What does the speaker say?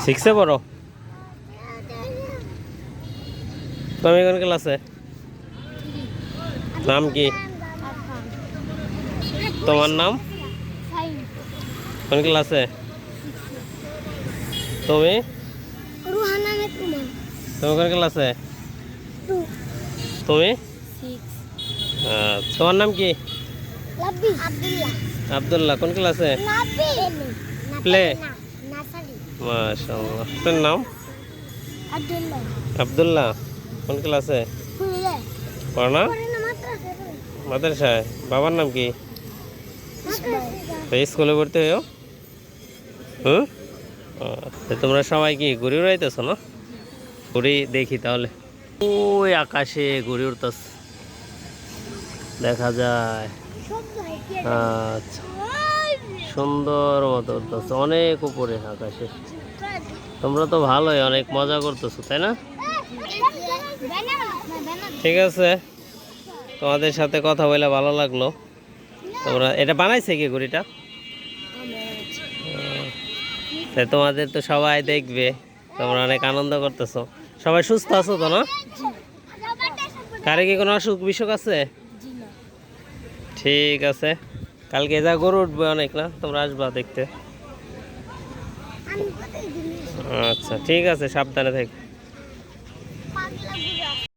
6-এ পড়ো? তুমি কোন ক্লাসে? নাম কি? তোমার নাম? কোন ক্লাসে? তুমি? তুমি কোন ক্লাসে? তুমি? তোমার নাম কি? আব্দুল্লাহ। কোন ক্লাসে? প্লে। মাশাআল্লাহ। আপনার নাম? আব্দুল্লাহ। কোন ক্লাসে? পড়ো না? মাদ্রাসায়। বাবার নাম কি? স্কুলে ভর্তি হয়েও? হুম। তোমরা সবাই কি ঘুরে উড়াইতেছো না? ঘুরি দেখি তাহলে। ওই আকাশে ঘুরে উড়তেছে, দেখা যায়। আচ্ছা, সুন্দর মতো উঠতেছে অনেক উপরে আকাশে। তোমরা তো ভালোই অনেক মজা করতেছো, তাই না? ঠিক আছে, তোমাদের সাথে কথা বলে ভালো লাগলো। তোমরা এটা বানাইছে কি ঘুড়িটা? তাই তোমাদের তো সবাই দেখবে, তোমরা অনেক আনন্দ করতেছো। সবাই সুস্থ আছো তো না? কারে কি কোনো অসুখ বিসুখ আছে? ঠিক আছে, কালকে যা গরু উঠবে অনেক না, তোমরা আসবা দেখতে। আচ্ছা ঠিক আছে, সাবধানে থেকো।